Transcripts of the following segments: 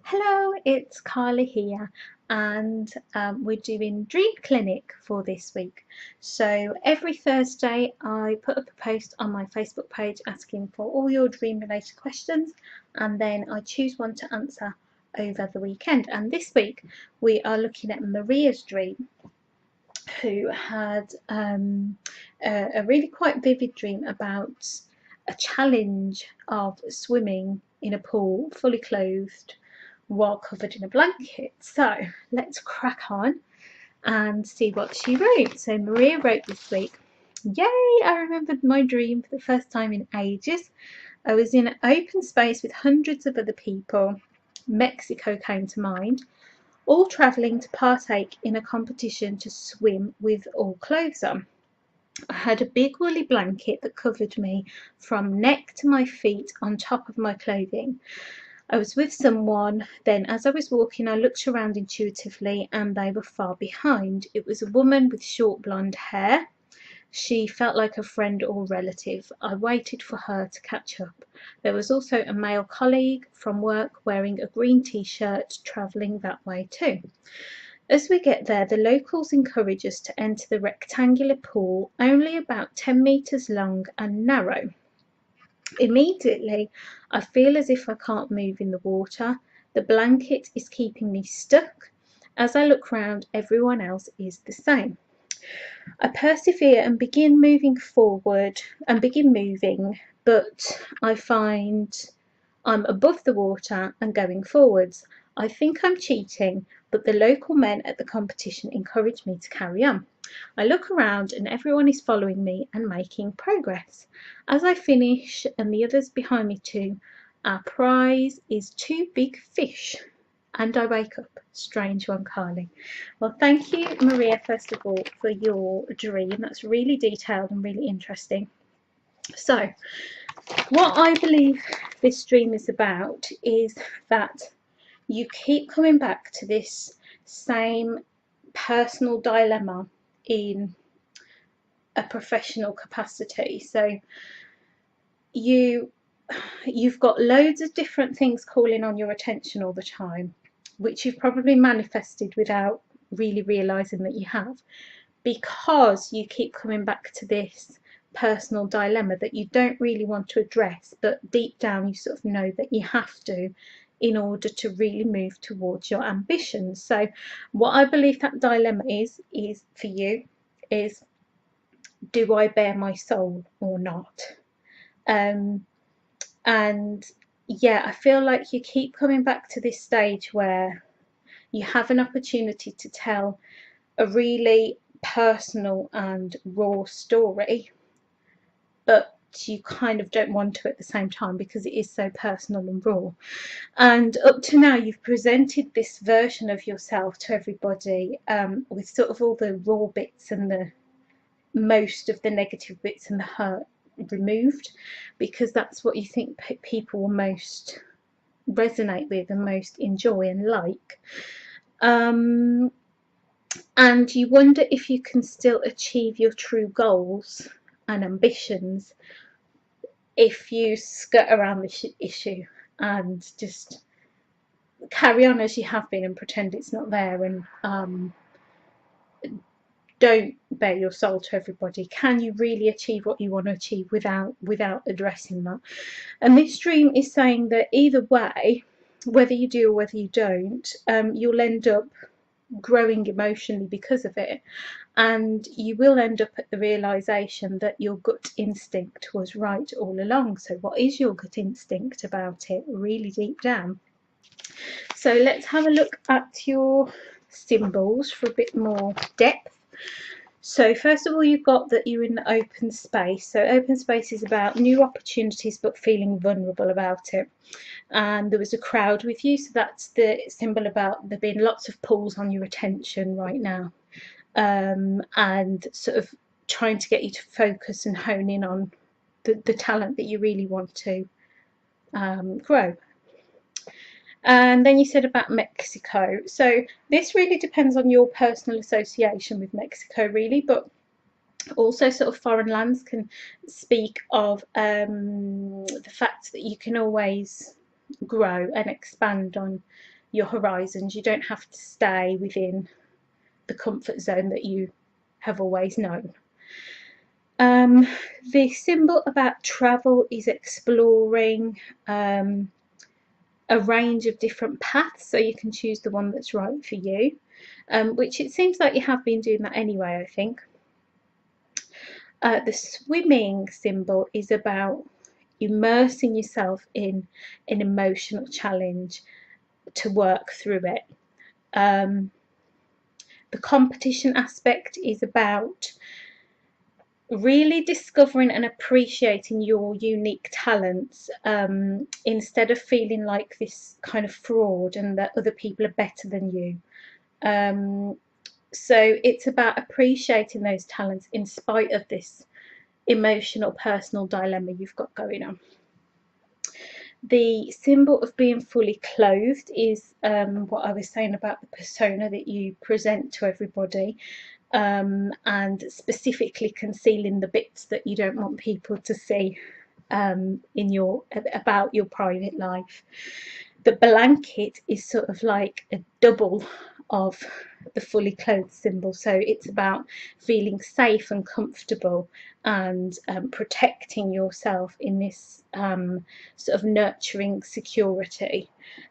Hello, it's Carla here, and we're doing Dream Clinic for this week. So every Thursday, I put up a post on my Facebook page asking for all your dream related questions, and then I choose one to answer over the weekend. And this week, we are looking at Maria's dream, who had a really quite vivid dream about a challenge of swimming in a pool fully clothed while covered in a blanket. So let's crack on and see what she wrote. So Maria wrote this week, "Yay, I remembered my dream for the first time in ages. I was in an open space with hundreds of other people. Mexico came to mind, all travelling to partake in a competition to swim with all clothes on. I had a big woolly blanket that covered me from neck to my feet on top of my clothing. I was with someone, then as I was walking I looked around intuitively and they were far behind. It was a woman with short blonde hair. She felt like a friend or relative. I waited for her to catch up. There was also a male colleague from work wearing a green t-shirt travelling that way too. As we get there, the locals encourage us to enter the rectangular pool, only about 10 metres long and narrow. Immediately, I feel as if I can't move in the water. The blanket is keeping me stuck. As I look round, everyone else is the same. I persevere and begin moving, but I find I'm above the water and going forwards. I think I'm cheating, but the local men at the competition encourage me to carry on. I look around and everyone is following me and making progress. As I finish, and the others behind me too, our prize is 2 big fish. And I wake up. Strange one, Carly." Well, thank you, Maria, first of all, for your dream. That's really detailed and really interesting. So, what I believe this dream is about is that you keep coming back to this same personal dilemma in a professional capacity. So you've got loads of different things calling on your attention all the time, which you've probably manifested without really realizing that you have, because you keep coming back to this personal dilemma that you don't really want to address, but deep down you sort of know that you have to in order to really move towards your ambitions. So what I believe that dilemma is for you is, do I bare my soul or not? And yeah, I feel like you keep coming back to this stage where you have an opportunity to tell a really personal and raw story, but you kind of don't want to at the same time because it is so personal and raw. And up to now you've presented this version of yourself to everybody, with sort of all the raw bits and the most of the negative bits and the hurt removed, because that's what you think people will most resonate with and most enjoy and like. And you wonder if you can still achieve your true goals and ambitions if you skirt around this issue and just carry on as you have been and pretend it's not there, and don't bare your soul to everybody. Can you really achieve what you want to achieve without addressing that? And this dream is saying that either way, whether you do or whether you don't, you'll end up growing emotionally because of it, and you will end up at the realization that your gut instinct was right all along. So what is your gut instinct about it, really deep down? So let's have a look at your symbols for a bit more depth. So first of all, you've got that you're in the open space. So open space is about new opportunities but feeling vulnerable about it. And there was a crowd with you, so that's the symbol about there being lots of pulls on your attention right now, and sort of trying to get you to focus and hone in on the talent that you really want to grow. And then you said about Mexico. So this really depends on your personal association with Mexico, really, but also sort of foreign lands can speak of the fact that you can always grow and expand on your horizons. You don't have to stay within the comfort zone that you have always known. The symbol about travel is exploring a range of different paths, so you can choose the one that's right for you, which it seems like you have been doing that anyway, I think. The swimming symbol is about immersing yourself in an emotional challenge to work through it. The competition aspect is about really discovering and appreciating your unique talents, instead of feeling like this kind of fraud and that other people are better than you. So it's about appreciating those talents in spite of this emotional personal dilemma you've got going on. The symbol of being fully clothed is what I was saying about the persona that you present to everybody, and specifically concealing the bits that you don't want people to see about your private life. The blanket is sort of like a double of the fully clothed symbol, so it's about feeling safe and comfortable and protecting yourself in this sort of nurturing security,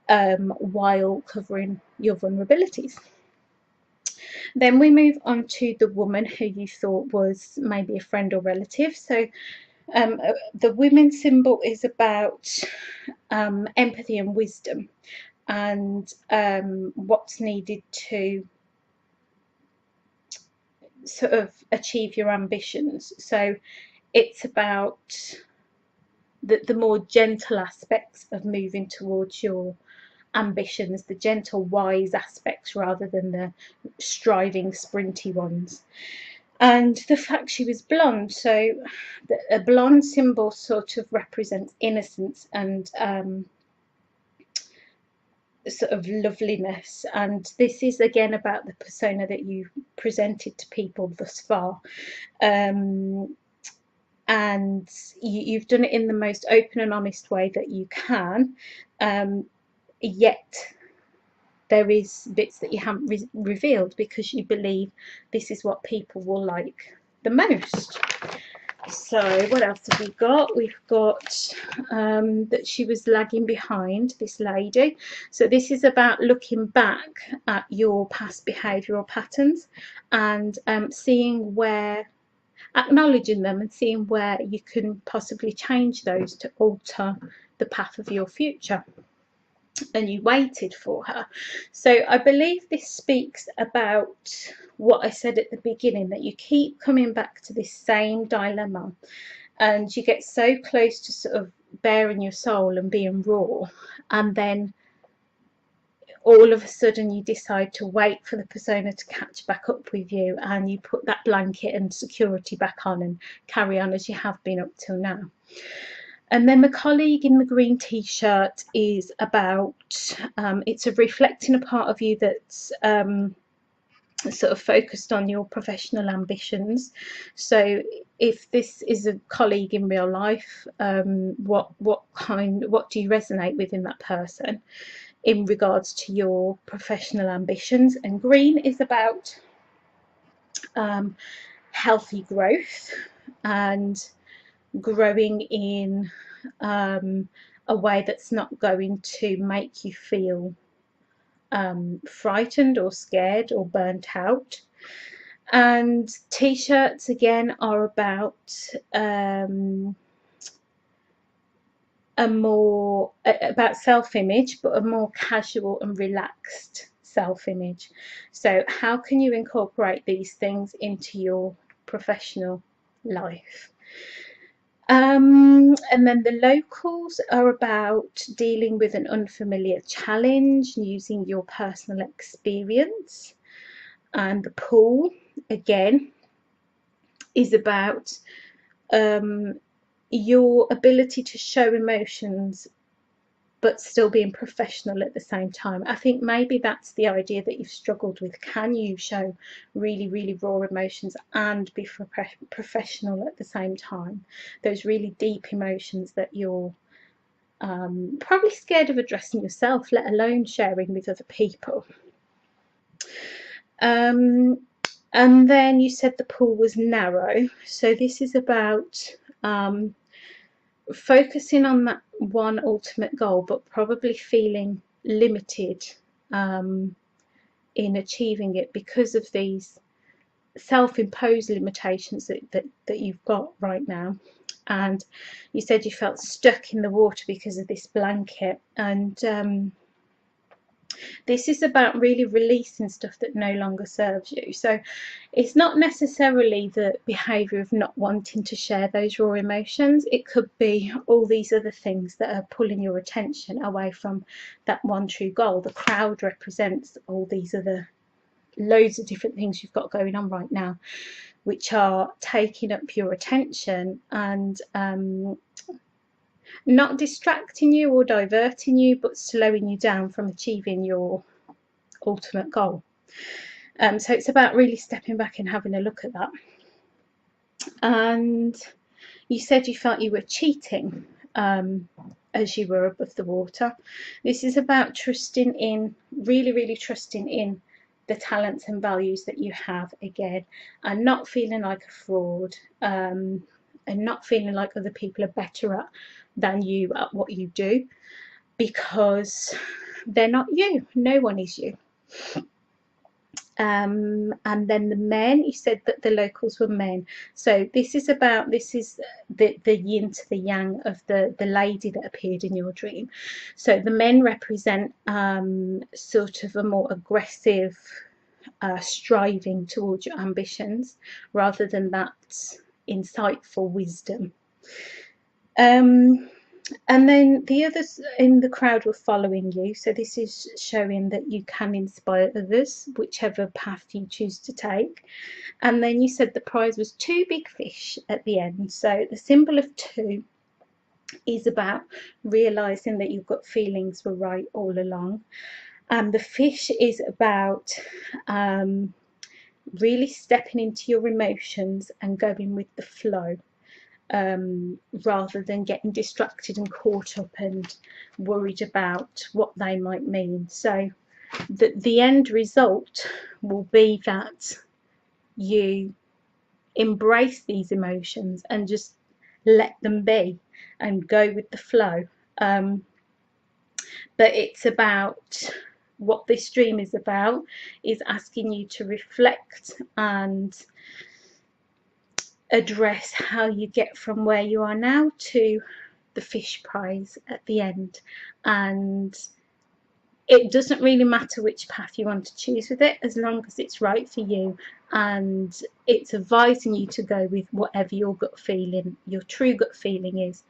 while covering your vulnerabilities. Then we move on to the woman who you thought was maybe a friend or relative. So the women symbol is about empathy and wisdom, and what's needed to sort of achieve your ambitions. So it's about the more gentle aspects of moving towards your ambitions, the gentle, wise aspects rather than the striving, sprinty ones. And the fact she was blonde, so a blonde symbol sort of represents innocence and sort of loveliness, and this is again about the persona that you presented to people thus far, and you've done it in the most open and honest way that you can, yet there is bits that you haven't revealed because you believe this is what people will like the most. So what else have we got? We've got that she was lagging behind, this lady. So this is about looking back at your past behavioural patterns and seeing where, acknowledging them and seeing where you can possibly change those to alter the path of your future. And you waited for her. So I believe this speaks about what I said at the beginning, that you keep coming back to this same dilemma and you get so close to sort of bearing your soul and being raw, and then all of a sudden you decide to wait for the persona to catch back up with you, and you put that blanket and security back on and carry on as you have been up till now. And then the colleague in the green t-shirt is about, it's a reflecting a part of you that's sort of focused on your professional ambitions. So if this is a colleague in real life, what do you resonate with in that person in regards to your professional ambitions? And green is about healthy growth and growing in a way that's not going to make you feel frightened or scared or burnt out. And t-shirts again are about about self-image, but a more casual and relaxed self-image. So how can you incorporate these things into your professional life? And then the locals are about dealing with an unfamiliar challenge using your personal experience. And the pool, again, is about your ability to show emotions but still being professional at the same time. I think maybe that's the idea that you've struggled with. Can you show really, really raw emotions and be professional at the same time? Those really deep emotions that you're probably scared of addressing yourself, let alone sharing with other people. And then you said the pool was narrow, so this is about focusing on that one ultimate goal, but probably feeling limited in achieving it because of these self-imposed limitations that you've got right now. And you said you felt stuck in the water because of this blanket, and this is about really releasing stuff that no longer serves you. So it's not necessarily the behaviour of not wanting to share those raw emotions. It could be all these other things that are pulling your attention away from that one true goal. The crowd represents all these other loads of different things you've got going on right now, which are taking up your attention and not distracting you or diverting you, but slowing you down from achieving your ultimate goal. So it's about really stepping back and having a look at that. And you said you felt you were cheating as you were above the water. This is about trusting in, really trusting in the talents and values that you have again, and not feeling like a fraud, and not feeling like other people are better than you at what you do, because they're not you. No one is you. And then the men, you said that the locals were men, so this is the yin to the yang of the lady that appeared in your dream. So the men represent sort of a more aggressive striving towards your ambitions, rather than that insightful wisdom. And then the others in the crowd were following you, so this is showing that you can inspire others, whichever path you choose to take. And then you said the prize was 2 big fish at the end, so the symbol of 2 is about realizing that your gut feelings were right all along. And the fish is about really stepping into your emotions and going with the flow, rather than getting distracted and caught up and worried about what they might mean. So the end result will be that you embrace these emotions and just let them be and go with the flow. But it's about, what this dream is about is asking you to reflect and address how you get from where you are now to the fish prize at the end. And it doesn't really matter which path you want to choose with it, as long as it's right for you, and it's advising you to go with whatever your gut feeling, your true gut feeling is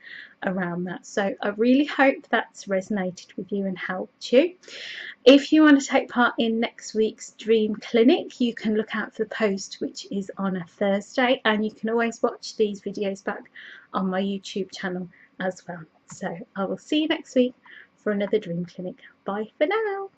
around that. So I really hope that's resonated with you and helped you. If you want to take part in next week's Dream Clinic, you can look out for the post, which is on a Thursday, and you can always watch these videos back on my YouTube channel as well. So I will see you next week for another Dream Clinic. Bye for now.